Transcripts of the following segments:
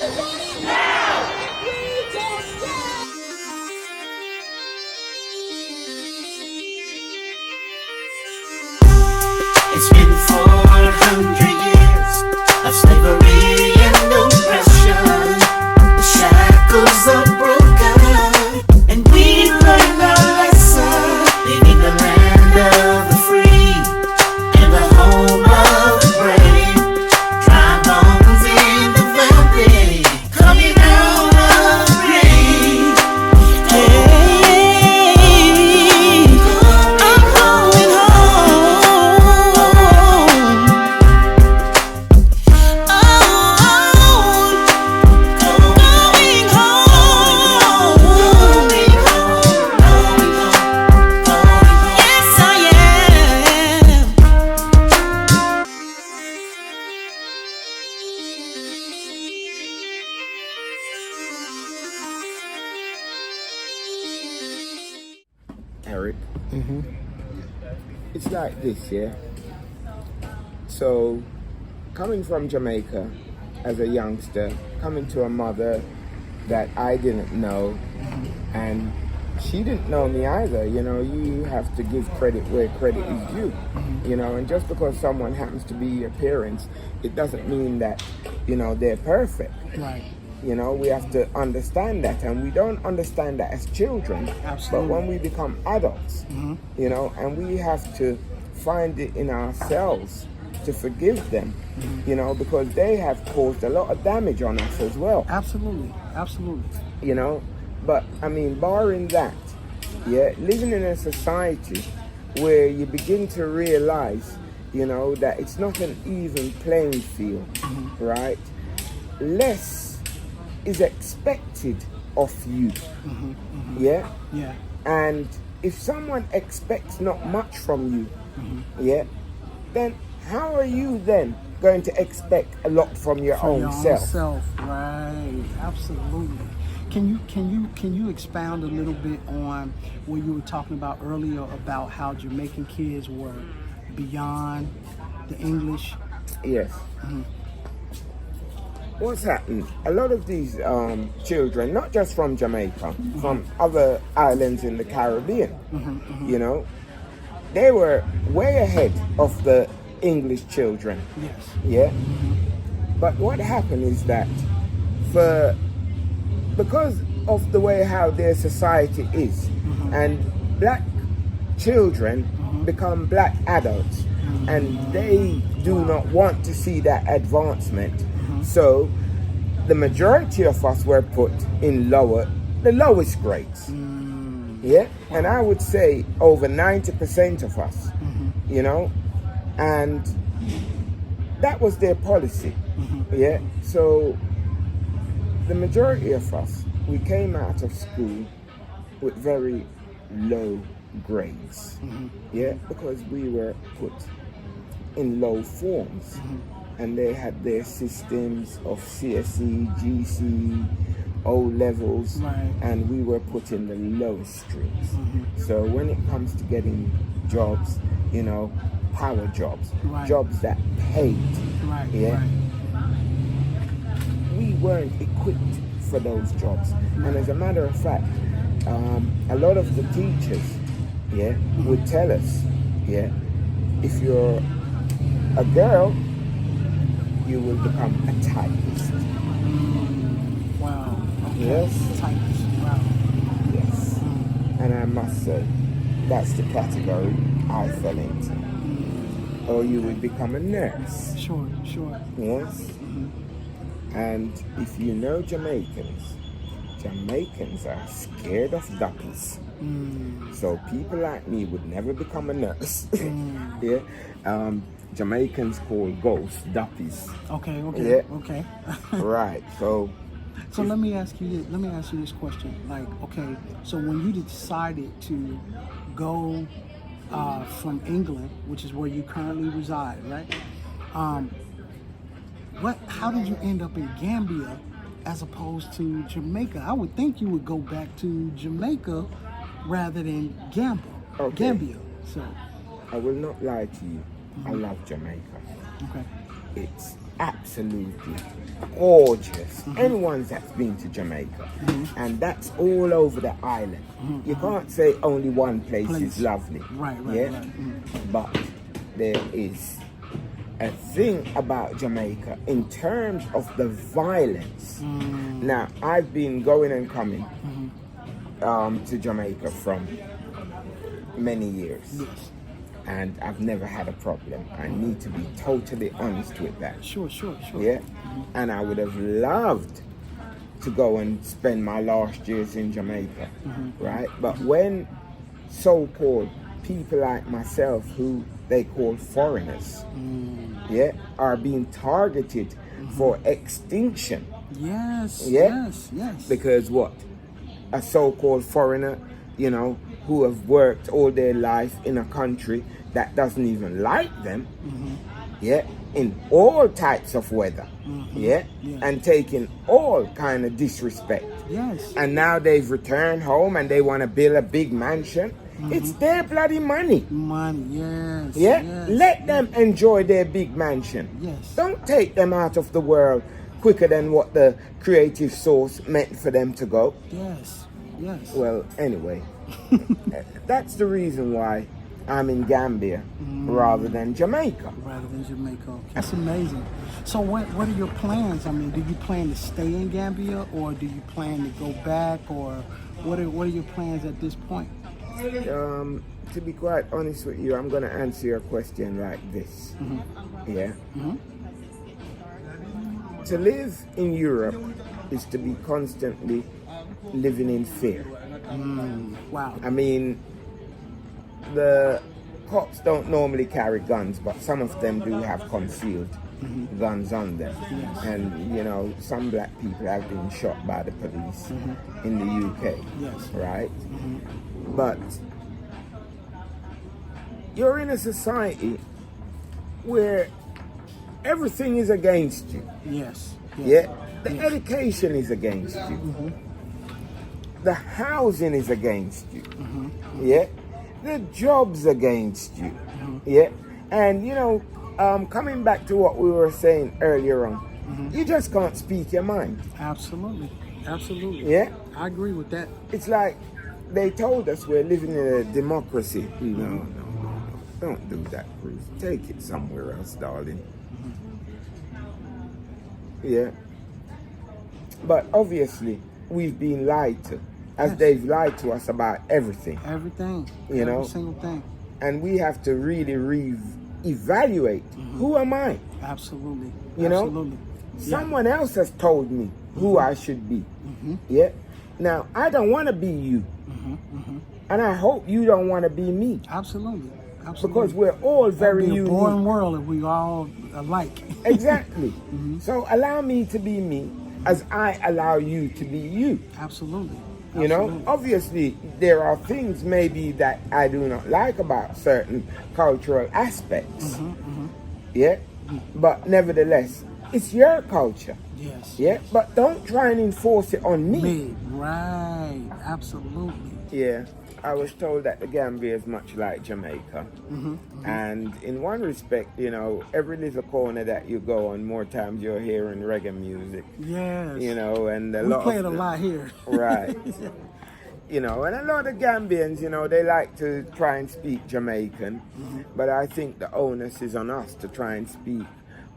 It's been 400 years of slavery and oppression. The shackles are broken, and we learned our lesson. Leaving the land of the free and the home of the brave. Dry bones in the valley, coming out of the grave. Hey, I'm going home. Erick. It's like this, yeah. So, coming from Jamaica as a youngster, coming to a mother that I didn't know, and she didn't know me either. You know, you have to give credit where credit is due. You know, and just because someone happens to be your parents, it doesn't mean that, you know, they're perfect. Right. You know, we have to understand that, and we don't understand that as children. Absolutely. But when we become adults, you know, and we have to find it in ourselves to forgive them, you know, because they have caused a lot of damage on us as well. Absolutely. Absolutely. You know, but I mean, barring that, yeah, living in a society where you begin to realize, you know, that it's not an even playing field, right? Less is expected of you, yeah? Yeah. And if someone expects not much from you, yeah, then how are you then going to expect a lot from your own self? Right. Absolutely. Can you expound a little bit on what you were talking about earlier about how Jamaican kids were beyond the English? Yes. What's happened? A lot of these children, not just from Jamaica, from other islands in the Caribbean, you know, they were way ahead of the English children. Yes. Yeah. But what happened is that because of the way how their society is, and black children become black adults, and they do not want to see that advancement. So the majority of us were put in the lowest grades. Yeah, and I would say over 90% of us, you know, and that was their policy. Yeah, so the majority of us, we came out of school with very low grades. Yeah, because we were put in low forms. And they had their systems of CSE, GC, O levels, and we were put in the lowest streams. So when it comes to getting jobs, you know, power jobs, jobs that paid, we weren't equipped for those jobs. And as a matter of fact, a lot of the teachers, would tell us, if you're a girl, you will become a typist. Wow. Okay. Yes. Typist. Wow. Yes. And I must say, that's the category I fell into. Or you will become a nurse. Sure. Yes. And if you know Jamaicans are scared of duppies. So people like me would never become a nurse. Yeah. Jamaicans call ghosts duppies. Okay. Right. So let me ask you this question. Like, okay, so when you decided to go from England, which is where you currently reside, right? How did you end up in Gambia as opposed to Jamaica? I would think you would go back to Jamaica rather than Gambia. So I will not lie to you. I love Jamaica. Okay. It's absolutely gorgeous. Anyone that's been to Jamaica, and that's all over the island. You can't say only one place is lovely. Right. But there is a thing about Jamaica in terms of the violence. Now, I've been going and coming to Jamaica from many years. Yes. And I've never had a problem. I need to be totally honest with that. Sure. Yeah? And I would have loved to go and spend my last years in Jamaica, right? But when so-called people like myself, who they call foreigners, are being targeted for extinction. Yes. Because what? A so-called foreigner, you know, who have worked all their life in a country that doesn't even like them, in all types of weather, and taking all kind of disrespect. Yes. And now they've returned home and they want to build a big mansion. It's their bloody money. Yes. Let them enjoy their big mansion. Yes. Don't take them out of the world quicker than what the creative source meant for them to go. Yes. Well, anyway, that's the reason why I'm in Gambia rather than Jamaica. Okay. That's amazing. So what are your plans? I mean, do you plan to stay in Gambia, or do you plan to go back, or what are your plans at this point? To be quite honest with you, I'm going to answer your question like this. To live in Europe is to be constantly living in fear. Wow. I mean, the cops don't normally carry guns, but some of them do have concealed guns on them. And, you know, some black people have been shot by the police in the UK, right? But you're in a society where everything is against you. The education is against you. The housing is against you. The jobs against you. And, you know, coming back to what we were saying earlier on, you just can't speak your mind. Absolutely. Yeah? I agree with that. It's like they told us we're living in a democracy. No. Don't do that, please. Take it somewhere else, darling. Yeah. But obviously, we've been lied to, as they've lied to us about everything. Everything. You know? Every single thing. And we have to really evaluate. Who am I? Absolutely. You know? Someone else has told me who I should be. Yeah. Now, I don't want to be you. And I hope you don't want to be me. Absolutely. Because we're all very unique. It'd be a boring world if we all alike. Exactly. So allow me to be me as I allow you to be you. Absolutely. You know, obviously there are things maybe that I do not like about certain cultural aspects. Yeah. But nevertheless, it's your culture. Yes. Yeah. But don't try and enforce it on me. Right. Absolutely. Yeah. I was told that the Gambia is much like Jamaica. And in one respect, you know, every little corner that you go on, more times you're hearing reggae music. Yes. You know, and we play it a lot here. Right. You know, and a lot of Gambians, you know, they like to try and speak Jamaican. But I think the onus is on us to try and speak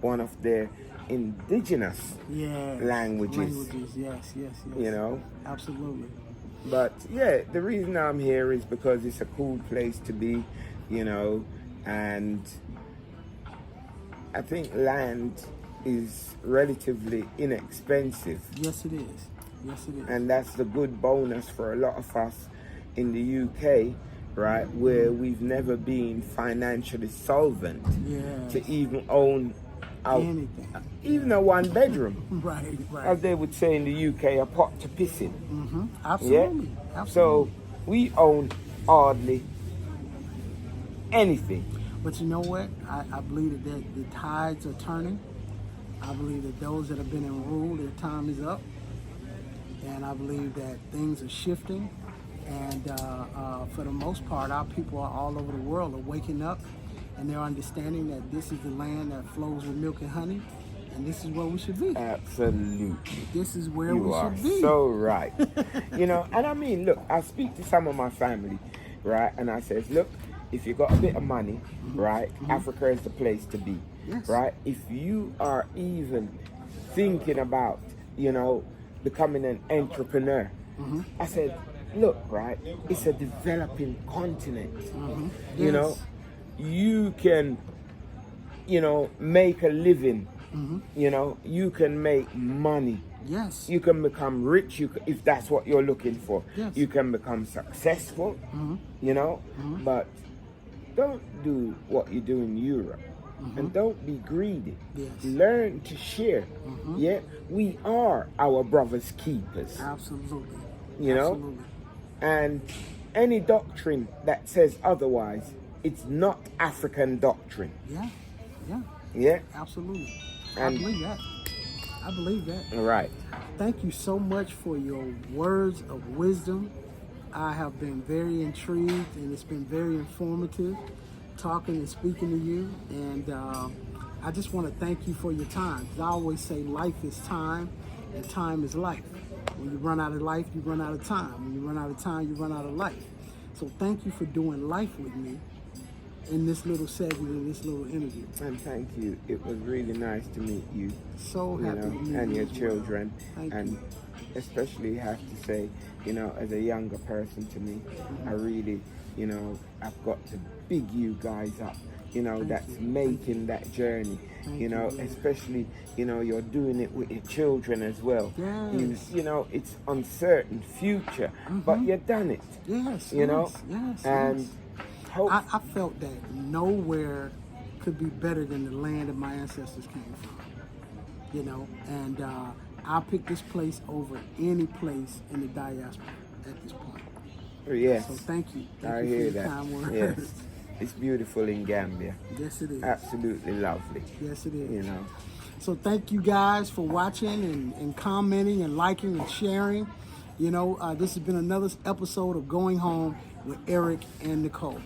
one of their indigenous languages. Yes. You know? Absolutely. But yeah, the reason I'm here is because it's a cool place to be, you know, and I think land is relatively inexpensive. Yes, it is. And that's the good bonus for a lot of us in the UK, right, where we've never been financially solvent to even own anything. Even a one bedroom. Right. As they would say in the UK, a pot to piss in. Absolutely. Yeah? So we own hardly anything. But you know what? I believe that the tides are turning. I believe that those that have been in rule, their time is up. And I believe that things are shifting. And for the most part, our people are all over the world are waking up, and they're understanding that this is the land that flows with milk and honey, And this is where we should be. Absolutely. This is where You we are should be. so right. You know, and I mean, look, I speak to some of my family, right? And I says, look, if you got a bit of money, right, Africa is the place to be, Yes. right? If you are even thinking about, you know, becoming an entrepreneur, I said, look, right, it's a developing continent. You know, you can, you know, make a living. You know, you can make money. Yes. You can become rich. If that's what you're looking for. Yes. You can become successful. You know, but don't do what you do in Europe, and don't be greedy. Yes. Learn to share. Yeah, we are our brothers' keepers. Absolutely. You know, Absolutely. and any doctrine that says otherwise, it's not African doctrine. Yeah. Yeah. Yeah. Absolutely. I And- believe that. I believe that. All right. Thank you so much for your words of wisdom. I have been very intrigued, and it's been very informative talking and speaking to you. And I just want to thank you for your time. 'Cause I always say life is time, and time is life. When you run out of life, you run out of time. When you run out of time, you run out of life. So thank you for doing life with me in this little segment, in this little interview. And thank you. It was really nice to meet you. So You happy know, to meet and you your as well. children, Thank and you. especially have to say, you know, as a younger person to me, I really, you know, I've got to big you guys up. You know, Thank that's you. making that journey. Thank You know, you. especially, you know, you're doing it with your children as well. Yes. You know, it's uncertain future, but you've done it. Yes. You know, Yes. and yes. hope. I felt that nowhere could be better than the land that my ancestors came from. You know, and I'll pick this place over any place in the diaspora at this point. Yes, So thank you. Thank I you hear for your that. kind words. Yes, it's beautiful in Gambia. Yes, it is. Absolutely lovely. Yes, it is. You know. So thank you guys for watching and commenting and liking and sharing. You know, this has been another episode of Going Home with Erick and Nicole.